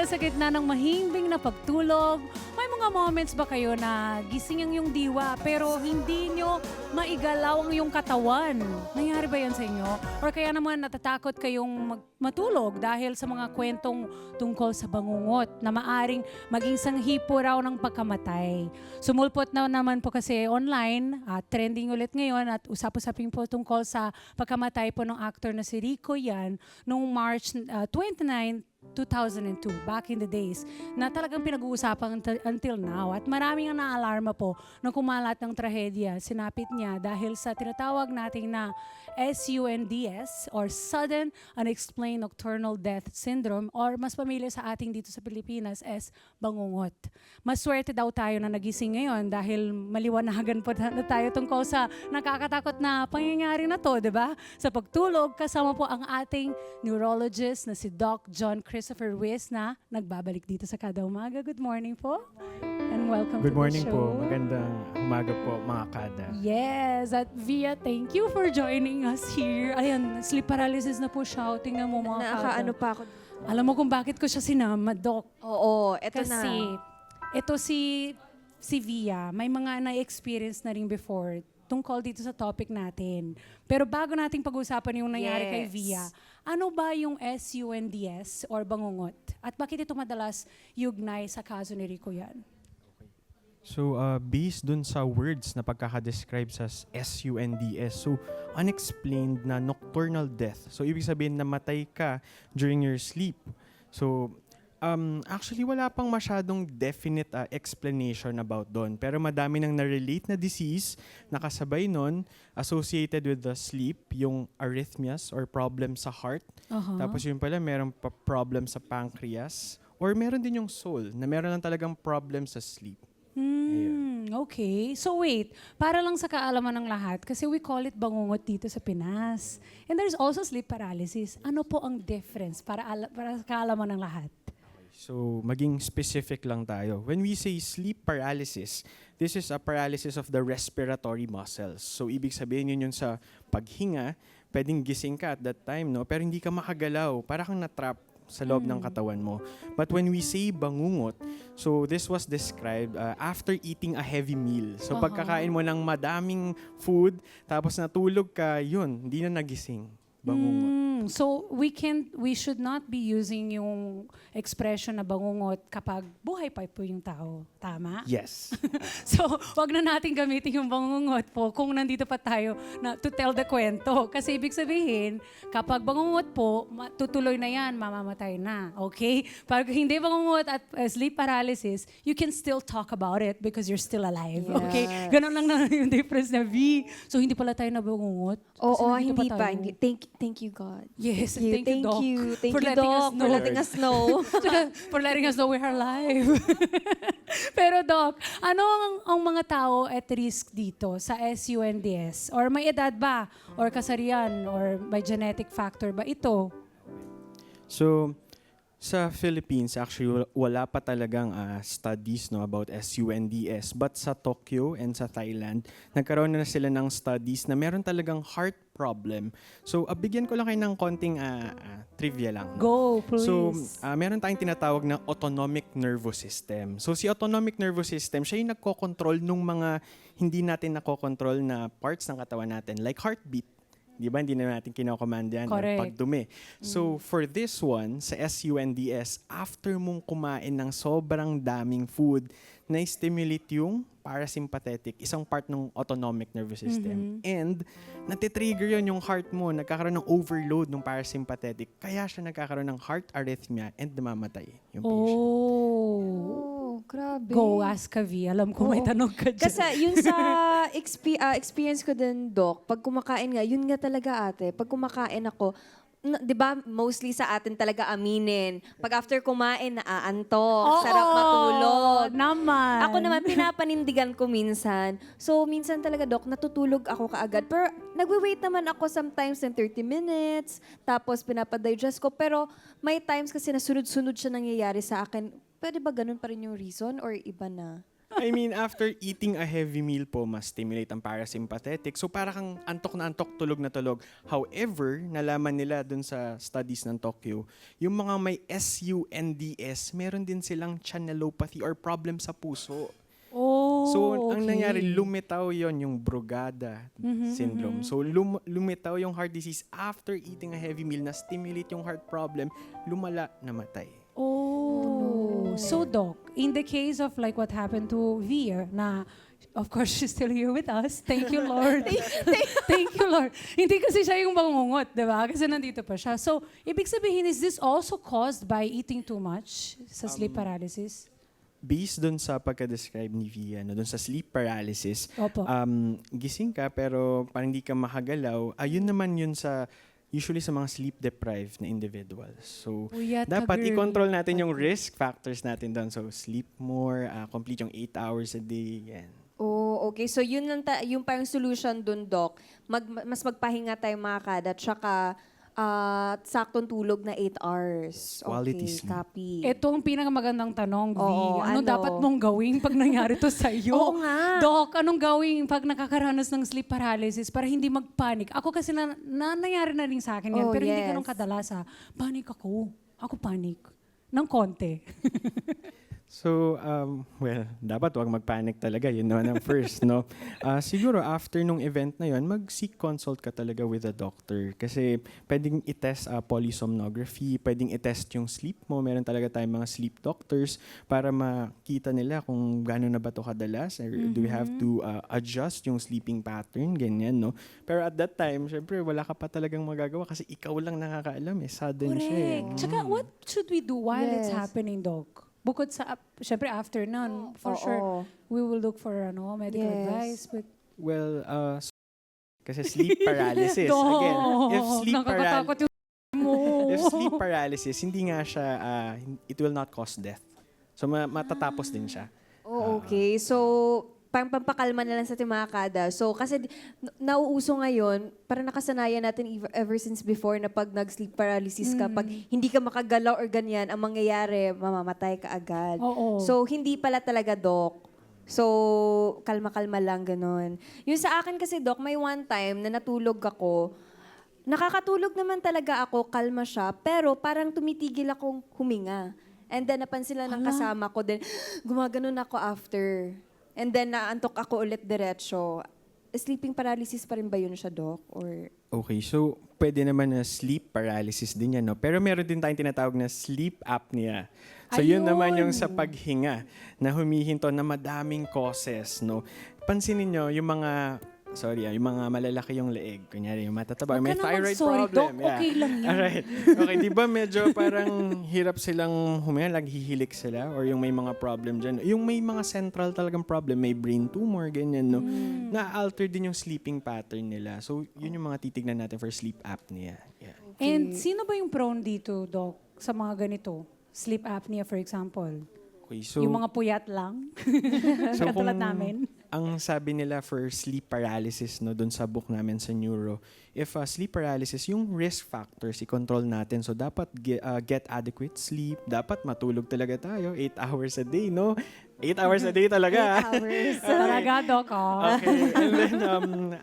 kaya sa gitna ng mahimbing na pagtulog, may mga moments ba kayo na gising ang iyong diwa pero hindi nyo maigalaw ang iyong katawan? Nangyari ba yan sa inyo? Or kaya naman natatakot kayong matulog dahil sa mga kwentong tungkol sa bangungot na maaring maging sanghipo raw ng pagkamatay. Sumulpot na naman po kasi online, trending ulit ngayon at usap-usapin po tungkol sa pagkamatay po ng actor na si Rico Yan noong March 29, 2002, back in the days, na talagang pinag-uusapan until now. At maraming ang naalarma po nung kumalat ng trahedya. Sinapit niya dahil sa tinatawag natin na SUNDS or Sudden Unexplained Nocturnal Death Syndrome or mas pamilya sa ating dito sa Pilipinas as bangungot. Maswerte daw tayo na nagising ngayon dahil maliwanagan po na tayo tungkol sa nakakatakot na pangyayari na to, di ba? Sa pagtulog, kasama po ang ating neurologist na si Doc John Christopher Ruiz na nagbabalik dito sa Kada Umaga. Good morning po. And welcome Good to morning the show. po. Magandang umaga po mga kada. Yes, at Via, thank you for joining us here. Ayan, sleep paralysis na po siya. Tingnan mo mga kada. Nakakaano pa ako. Alam mo kung bakit ko siya sinama, Doc? Oo, eto Kasi, na. ito si Via, may mga na-experience na rin before tungkol dito sa topic natin. Pero bago nating pag-usapan yung nangyari kay Yes. Via, ano ba yung SUNDS or bangungot? At bakit ito madalas yugnay sa kaso ni Rico Yan? So, based dun sa words na pagkakadescribe sa SUNDS, so unexplained na nocturnal death. So, ibig sabihin na matay ka during your sleep. So, actually wala pang masyadong definite explanation about doon. Pero madami nang na-relate na disease na kasabay nun associated with the sleep, yung arrhythmias or problem sa heart. Tapos yun pala, meron pa problem sa pancreas. Or meron din yung soul, na meron lang talagang problem sa sleep. Okay. So wait, para lang sa kaalaman ng lahat, kasi we call it bangungot dito sa Pinas. And there's also sleep paralysis. Ano po ang difference para sa kaalaman ng lahat? So, maging specific lang tayo. When we say sleep paralysis, this is a paralysis of the respiratory muscles. So, ibig sabihin yun sa paghinga, pwedeng gising ka at that time, no? Pero hindi ka makagalaw. Para kang na-trap sa loob ng katawan mo. But when we say bangungot, so this was described after eating a heavy meal. So, pagkakain mo ng madaming food, tapos natulog ka, yun, hindi na nagising. Bangungot. So we should not be using yung expression na bangungot kapag buhay pa po yung tao. Tama? Yes. So, wag na natin gamitin yung bangungot po kung nandito pa tayo na to tell the kwento. Kasi ibig sabihin, kapag bangungot po, tutuloy na yan, mamamatay na. Okay? Pag hindi bangungot at sleep paralysis, you can still talk about it because you're still alive. Yeah. Okay? Ganon lang na yung difference na V. So, hindi pala tayo nabangungot? Kasi Oo, nandito hindi pa. tayo. Hindi. Thank you, God. Yes, Thank you, Doc. Thank for you, letting us Doc, know. for letting us know. For letting us know we're alive. Pero Doc, ano ang mga tao at risk dito sa SUNDS? Or may edad ba? Or kasarian? Or may genetic factor ba ito? So, sa Philippines, actually, wala pa talagang studies no, about SUNDS. But sa Tokyo and sa Thailand, nagkaroon na sila ng studies na meron talagang heart problem. So, bigyan ko lang kayo ng konting trivia lang. Go, please. So, meron tayong tinatawag na autonomic nervous system. So, si autonomic nervous system, siya yung nagkocontrol ng mga hindi natin nakokontrol na parts ng katawan natin, like heartbeat. Di ba? Hindi na natin kinokomanda yan. Correct. Pagdumi. So, for this one, sa SUNDS, after mong kumain ng sobrang daming food, na-stimulate yung parasympathetic, isang part ng autonomic nervous system. And, natitrigger yun yung heart mo, nagkakaroon ng overload ng parasympathetic, kaya siya nagkakaroon ng heart arrhythmia and namamatay yung patient. Oh. Grabe. Go, ask ka, V. Alam ko may Oo. tanong ka dyan. Kasi yun sa experience ko din, Doc, pag kumakain nga, yun nga talaga ate, pag kumakain ako, di ba, mostly sa atin talaga aminin. Pag after kumain, naaantok, sarap matulog. Naman. Ako naman, pinapanindigan ko minsan. So, minsan talaga, Doc, natutulog ako kaagad. Pero, nagwe-wait naman ako sometimes ng 30 minutes, tapos pinapadigest ko. Pero, may times kasi na sunod-sunod siya nangyayari sa akin. Pwede ba ganun pa rin yung reason or iba na? I mean, after eating a heavy meal po, mas stimulate ang parasympathetic. So para kang antok na antok, tulog na tulog. However, nalaman nila dun sa studies ng Tokyo, yung mga may SUNDS, meron din silang channelopathy or problem sa puso. Oh, So, ang okay. nangyari, lumitaw yon yung Brugada syndrome. So, lumitaw yung heart disease after eating a heavy meal na stimulate yung heart problem, lumala, namatay. Oh, so Doc, in the case of like what happened to Veer, na of course she's still here with us. Thank you, Lord. Thank you, Lord. Hindi kasi siya yung bangungot, di ba? Kasi nandito pa siya. So, ibig sabihin, is this also caused by eating too much sa sleep paralysis? Based dun sa pagka-describe ni Via, no, dun sa sleep paralysis, Opo. gising ka pero parang hindi ka makagalaw, ayun naman yun sa usually sa mga sleep-deprived na individuals. So, Puyat ka, dapat girl. i-control natin yung risk factors natin doon. So, sleep more, complete yung 8 hours a day, yan. Oh, okay. So yun yung parang solution dun, Doc. Mas magpahinga tayo mga kada, tsaka saktong tulog na 8 hours. Quality Okay, sleep. copy. Ito ang pinakamagandang tanong, V. Oo, Ano ano? dapat mong gawin pag nangyari to sa iyo? Oo nga. Doc, anong gawin pag nakakaranas ng sleep paralysis para hindi magpanik? Ako kasi nangyari na rin sa akin yan, Oh, pero hindi yes. ganun kadalas ha. Panik ako. Ako panik. Ng konti. So, well, dapat wag magpanic talaga. Yun naman ang first, no? Siguro, after nung event na yun, mag-seek consult ka talaga with a doctor. Kasi pwedeng i-test polysomnography, pwedeng i-test yung sleep mo. Meron talaga tayong mga sleep doctors para makita nila kung gano'n na ba ito kadalas. Or do we have to adjust yung sleeping pattern, ganyan, no? Pero at that time, syempre, wala ka pa talagang magagawa kasi ikaw lang nakakaalam eh. Sudden siya eh. Correct. Tsaka, what should we do while it's Yes. happening, Doc? Bukod sa, syempre after nun, for Oo. sure, we will look for medical Yes. advice. But Well, kasi sleep paralysis. Doc, Again, if sleep nakakatakot yung mo. If sleep paralysis, hindi nga siya, it will not cause death. So, matatapos din siya. Oh, okay. So, parang pampakalma na lang sa ating mga kada. So, kasi nauuso ngayon, parang nakasanayan natin ever since before na pag nag-sleep paralysis ka, pag hindi ka makagalaw or ganyan, ang mangyayari, mamamatay ka agad. Oo. So, hindi pala talaga, Doc. So, kalma-kalma lang, ganun. Yung sa akin kasi, Doc, may one time na natulog ako, nakakatulog naman talaga ako, kalma siya, pero parang tumitigil akong huminga. And then, napansin lang ng kasama ko din, gumaganon ako after. And then, naantok ako ulit diretso. Sleeping paralysis pa rin ba yun siya, Doc? Or... Okay, so pwede naman na sleep paralysis din yan, no? Pero meron din tayong tinatawag na sleep apnea. So yun naman yung sa paghinga na humihinto na madaming causes, no? Pansinin nyo, yung mga malalaki yung leeg. Kunyari, yung matataba. Huwag May ka naman, thyroid sorry, problem. Doc. Okay lang yun. Alright. Okay, di ba medyo parang hirap silang huminga, naghihilik sila? Or yung may mga problem dyan. Yung may mga central talagang problem, may brain tumor, ganyan, no? Na-alter din yung sleeping pattern nila. So, yun yung mga titignan natin for sleep apnea. Yeah. And sino ba yung prone dito, Doc, sa mga ganito? Sleep apnea, for example. Okay, so, Yung mga puyat lang? so Katulad kung namin? ang sabi nila for sleep paralysis, no, doon sa book namin sa Neuro, if sleep paralysis, yung risk factors, i-control natin. So, dapat get adequate sleep. Dapat matulog talaga tayo. 8 hours a day, no? 8 hours a day talaga. 8 hours. Talaga, Doc, oh. Okay. And then,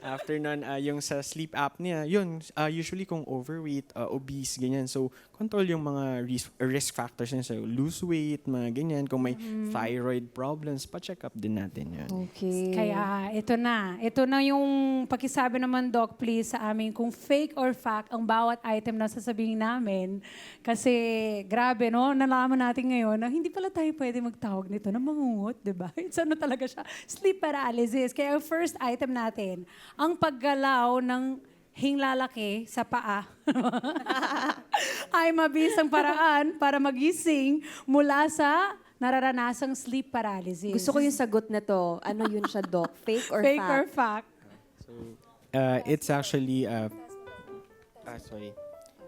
after nun, yung sa sleep apnea, yun, usually kung overweight, obese, ganyan. So, control yung mga risk factors niya. So, lose weight, mga ganyan. Kung may thyroid problems, pa-check up din natin yun. Okay. Kaya, ito na. Ito na yung pakisabi naman, Doc, please, sa amin kung fake or fact ang bawat item na sasabihin namin. Kasi, grabe, no? Nalaman natin ngayon na hindi pala tayo pwede magtawag nito na mangungot, di ba? It's ano talaga siya? Sleep paralysis. Kaya, ang first item natin, ang paggalaw ng hinglalaki sa paa ay mabisang paraan para magising mula sa nararanasang sleep paralysis. Gusto ko yung sagot na to. Ano yun siya, Doc? Fake or Fake fact? or fact? It's actually,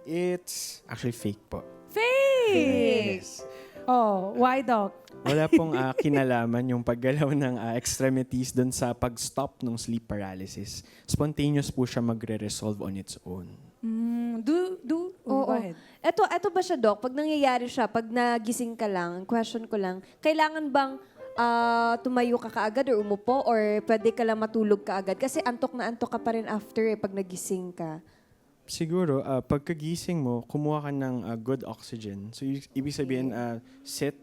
it's actually fake po. Fake! Yes. Oh, why, Doc? Wala pong kinalaman yung paggalaw ng extremities doon sa pag-stop ng sleep paralysis. Spontaneous po siya magre-resolve on its own. Oo. Go ahead. Eto ba siya, Doc? Pag nangyayari siya, pag nagising ka lang, question ko lang, kailangan bang tumayo ka kaagad or umupo or pwede ka lang matulog kaagad? Kasi antok na antok ka pa rin after pag nagising ka. Siguro, pagkagising mo, kumuha ka ng good oxygen. So, ibig sabihin, sit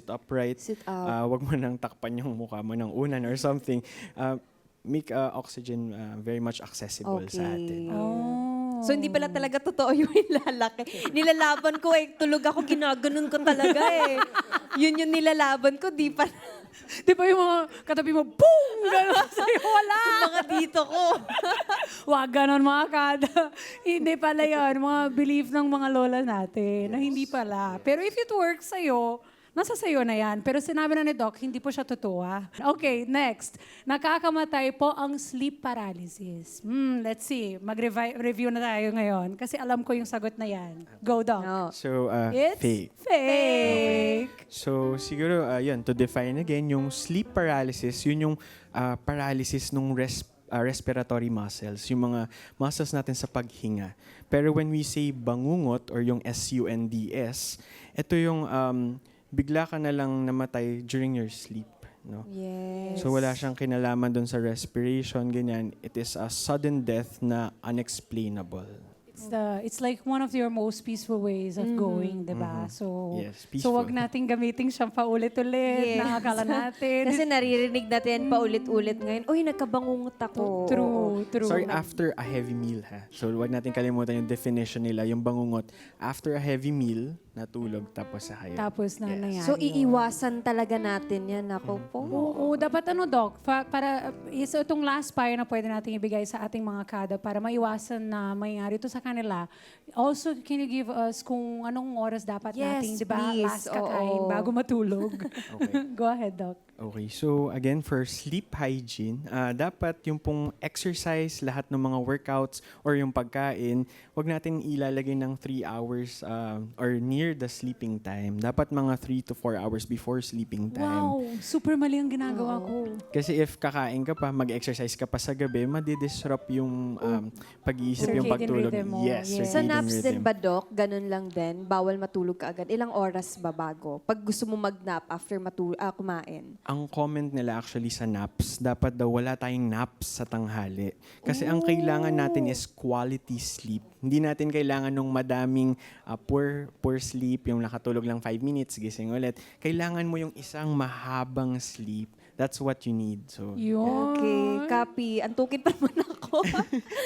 upright. Sit up. Wag mo nang takpan yung mukha mo ng unan or something. Make oxygen very much accessible sa atin. Oh. So, hindi pala talaga totoo yung nilalaki. Nilalaban ko tulog ako, ginaganon ko talaga Yun yung nilalaban ko, di pa Di ba yung mga katabi mo, boom! Ganon sa'yo, wala! mga dito ko. Wag ganon mga kada. Hindi pala yun. Mga belief ng mga lola natin na hindi pala. Pero if it works sa'yo, nasa sayo na yan. Pero sinabi na ni Doc, hindi po siya totoo. Okay, next. Nakakamatay po ang sleep paralysis. Let's see. Mag-review na tayo ngayon. Kasi alam ko yung sagot na yan. Go, Doc. No. So, It's fake. fake. So, siguro, yun, to define again, yung sleep paralysis, yun yung paralysis ng respiratory muscles, yung mga muscles natin sa paghinga. Pero when we say bangungot or yung SUNDS, ito yung bigla ka na lang namatay during your sleep. No? Yes. So wala siyang kinalaman dun sa respiration, ganyan. It is a sudden death na unexplainable. It's like one of your most peaceful ways of going, di ba? So, Yes, so wag peaceful. nating gamitin siyang paulit-ulit. Yes. Nakakala natin. Kasi naririnig natin paulit-ulit ngayon, uy, nagkabangungot ako. True. Sorry, after a heavy meal ha. So wag natin kalimutan yung definition nila, yung bangungot. After a heavy meal, natulog tapos sa hayo. Tapos na nangyari. So, yun. iiwasan talaga natin yan. Ako po. Oo, dapat Doc, para isa itong last payo na pwede natin ibigay sa ating mga kada para maiwasan na mangyari ito sa kanila. Also, can you give us kung anong oras dapat Yes, nating, di ba, please. last kakain Oo. bago matulog? Okay. Go ahead, Doc. Okay, so again, for sleep hygiene, dapat yung pong exercise, lahat ng mga workouts or yung pagkain, wag natin ilalagay ng 3 hours or near the sleeping time. Dapat mga 3 to 4 hours before sleeping time. Wow, super mali ang ginagawa ko. Kasi if kakain ka pa, mag-exercise ka pa sa gabi, madidisrupt yung pag-iisip, yung Circadian pagtulog. rhythm mo, Yes, yes. Sa circadian naps din rhythm. ba, Doc? Ganun lang din? Bawal matulog ka agad? Ilang oras ba bago? Pag gusto mo mag-nap after kumain? Ang comment nila actually sa naps, dapat daw wala tayong naps sa tanghali. Kasi ang kailangan natin is quality sleep. Hindi natin kailangan nung madaming poor sleep, yung nakatulog lang 5 minutes, gising ulit. Kailangan mo yung isang mahabang sleep. That's what you need. So, Yun. Okay, copy. Antukin pa naman ako.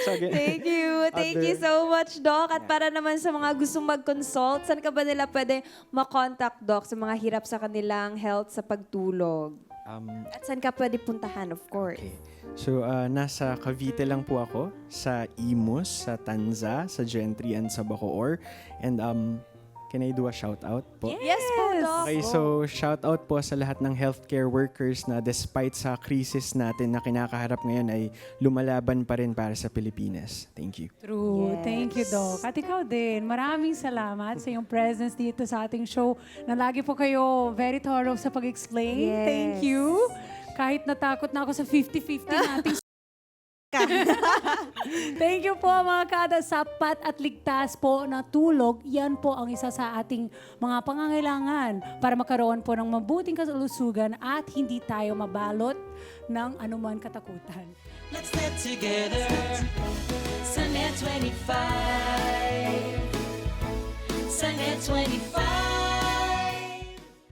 so again, Thank you. Thank you so much, Doc. At para naman sa mga gustong mag-consult, saan ka ba nila pwede makontak, Doc, sa mga hirap sa kanilang health sa pagtulog? At saan ka pwede puntahan, of course? okay. So, nasa Cavite lang po ako, sa Imus, sa Tanza, sa Gentry, and sa Bacoor. And can I do a shout out po? Yes po, Doc. Okay, so shout out po sa lahat ng healthcare workers na despite sa crisis natin na kinakaharap ngayon ay lumalaban pa rin para sa Pilipinas. Thank you. True. Yes. Thank you, Doc. At ikaw din, maraming salamat sa iyong presence dito sa ating show na lagi po kayo very thorough sa pag-explain. Yes. Thank you. Kahit natakot na ako sa 50-50 nating Thank you po mga kada. Sapat at ligtas po na tulog, yan po ang isa sa ating mga pangangailangan para magkaroon po ng mabuting kalusugan at hindi tayo mabalot ng anuman katakutan. Let's get together. Sunday 25. Sunday 25.